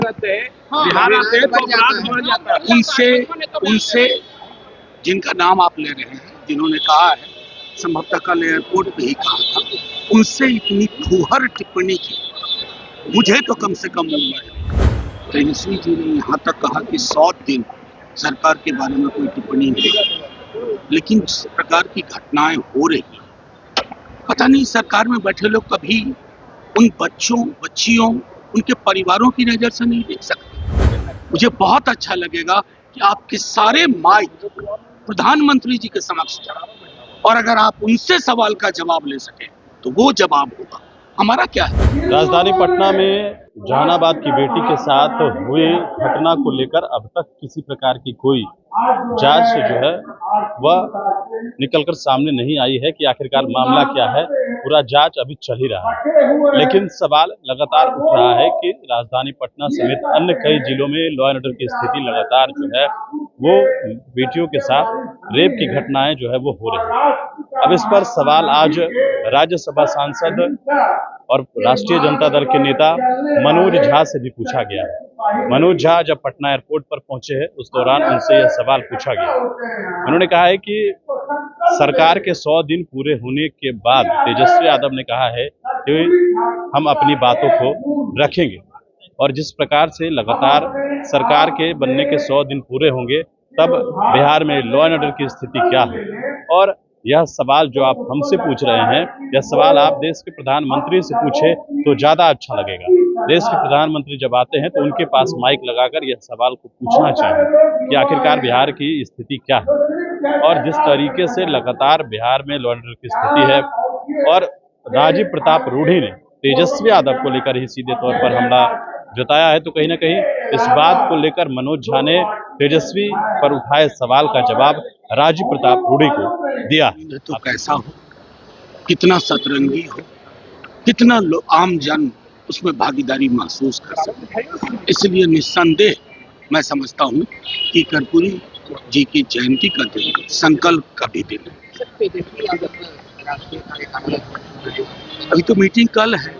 रहते हैं, बिहार आते हैं तो अपराध बढ़ जाता है। उनसे जिनका नाम आप ले रहे हैं, जिन्होंने कहा है, संभवतः कल एयरपोर्ट पे ही कहा था, उनसे इतनी फूहर टिप्पणी की मुझे तो कम से कम उम्र है। तेजस्वी जी ने यहाँ तक कहा कि 100 दिन सरकार के बारे में कोई टिप्पणी नहीं, लेकिन जिस प्रकार की घटनाएं हो रही, पता नहीं सरकार में बैठे लोग कभी उन बच्चों बच्चियों उनके परिवारों की नजर से नहीं देख सकते। मुझे बहुत अच्छा लगेगा कि आपके सारे माइक प्रधानमंत्री जी के समक्ष जाए और अगर आप उनसे सवाल का जवाब ले सके तो वो जवाब होगा। हमारा क्या है? राजधानी पटना में जहानाबाद की बेटी के साथ हुए घटना को लेकर अब तक किसी प्रकार की कोई जांच जो है वह निकलकर सामने नहीं आई है कि आखिरकार मामला क्या है। पूरा जांच अभी चल ही रहा है, लेकिन सवाल लगातार उठ रहा है कि राजधानी पटना समेत अन्य कई जिलों में लॉ एंड ऑर्डर की स्थिति लगातार जो है वो बेटियों के साथ रेप की घटनाएं जो है वो हो रही है। अब इस पर सवाल आज राज्यसभा सांसद और राष्ट्रीय जनता दल के नेता मनोज झा से भी पूछा गया है। मनोज झा जब पटना एयरपोर्ट पर पहुंचे हैं उस दौरान उनसे यह सवाल पूछा गया। उन्होंने कहा है कि सरकार के 100 दिन पूरे होने के बाद तेजस्वी यादव ने कहा है कि हम अपनी बातों को रखेंगे, और जिस प्रकार से लगातार सरकार के बनने के 100 दिन पूरे होंगे तब बिहार में लॉ एंड ऑर्डर की स्थिति क्या है। और यह सवाल जो आप हमसे पूछ रहे हैं, यह सवाल आप देश के प्रधानमंत्री से पूछे तो ज्यादा अच्छा लगेगा। देश के प्रधानमंत्री जब आते हैं तो उनके पास माइक लगाकर यह सवाल को पूछना चाहिए कि आखिरकार बिहार की स्थिति क्या है। और जिस तरीके से लगातार बिहार में लॉ एंड ऑर्डर की स्थिति है और राजीव प्रताप रूढ़ी ने तेजस्वी यादव को लेकर ही सीधे तौर पर हमला जताया है, तो कहीं ना कहीं इस बात को लेकर मनोज झा ने तेजस्वी पर उठाए सवाल का जवाब राजीव प्रताप रूढ़ी को दिया। तो कैसा हो, कितना सतरंगी हो, कितना आम जन उसमें भागीदारी महसूस कर सके। इसलिए निस्संदेह मैं समझता हूँ कि कर्पूरी जी की जयंती का दिन संकल्प का भी दिन है। अभी तो मीटिंग कल है।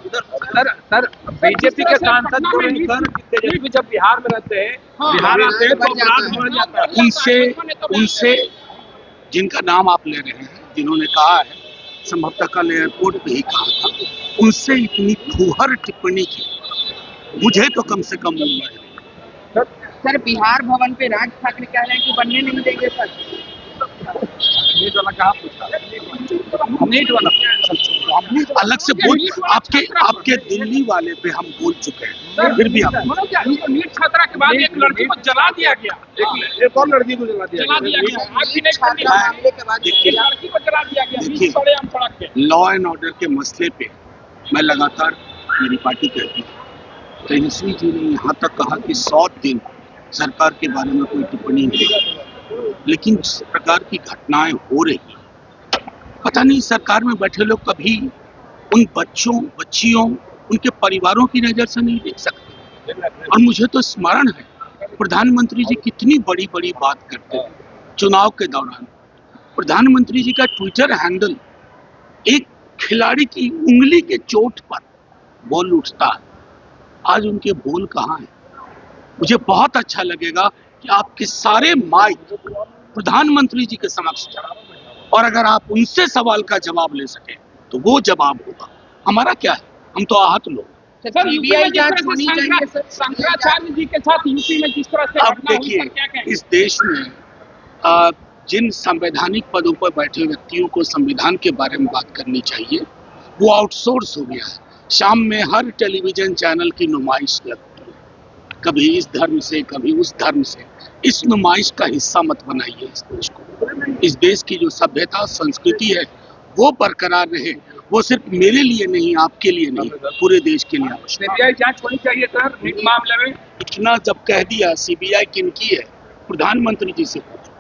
सर बीजेपी के सांसद को लेकर तेजस्वी जब बिहार में रहते हैं, बिहार आते हैं तो अपराध बढ़ जाता है। उनसे जिनका नाम आप ले रहे हैं, जिन्होंने कहा है, संभवतः कल एयरपोर्ट पे ही कहा था, उनसे इतनी फूहर टिप्पणी की मुझे तो कम से कम उम्र है। सर बिहार भवन पे राज ठाकरे कह रहे हैं कि बनने नहीं देंगे सर। नीट वाला कहाँ पूछा? नीट वाला अलग से बोल, आपके दिल्ली वाले पे हम बोल चुके हैं, फिर भी आप नीट छात्रा के बाद एक लड़की को जला दिया गया, एक और लड़की को जला दिया गया। देखिए, लॉ एंड ऑर्डर के मसले पे मैं लगातार, मेरी पार्टी कहती है, तेजस्वी जी ने यहाँ तक कहा कि 100 दिन सरकार के बारे में कोई टिप्पणी नहीं, लेकिन जिस प्रकार की घटनाएं हो रही, पता नहीं सरकार में बैठे लोग कभी उन बच्चों बच्चियों उनके परिवारों की नजर से नहीं देख सकते। और मुझे तो स्मरण है प्रधानमंत्री जी कितनी बड़ी बड़ी बात करते थे चुनाव के दौरान। प्रधानमंत्री जी का ट्विटर हैंडल एक खिलाड़ी की उंगली के चोट पर बोल उठता है, आज उनके बोल कहाँ हैं? मुझे बहुत अच्छा लगेगा कि आपके सारे माइक प्रधानमंत्री जी के समक्ष जाए और अगर आप उनसे सवाल का जवाब ले सके तो वो जवाब होगा। हमारा क्या है, हम तो आहत लोग। सर सीबीआई जांच होनी चाहिए सर। शंकराचार्य जी के साथ यूपी में जिस तरह से अब देखिए, इस देश में जिन संवैधानिक पदों पर बैठे व्यक्तियों को संविधान के बारे में बात करनी चाहिए वो आउटसोर्स हो गया है। शाम में हर टेलीविजन चैनल की नुमाइश लगती है, कभी इस धर्म से कभी उस धर्म से। इस नुमाइश का हिस्सा मत बनाइए इस देश को। इस देश की जो सभ्यता संस्कृति है वो बरकरार रहे, वो सिर्फ मेरे लिए नहीं, आपके लिए नहीं, पूरे देश के लिए आवश्यक। सीबीआई जांच होनी चाहिए सर नीट मामले में। इतना जब कह दिया, सीबीआई किनकी है, प्रधानमंत्री जी से पूछो।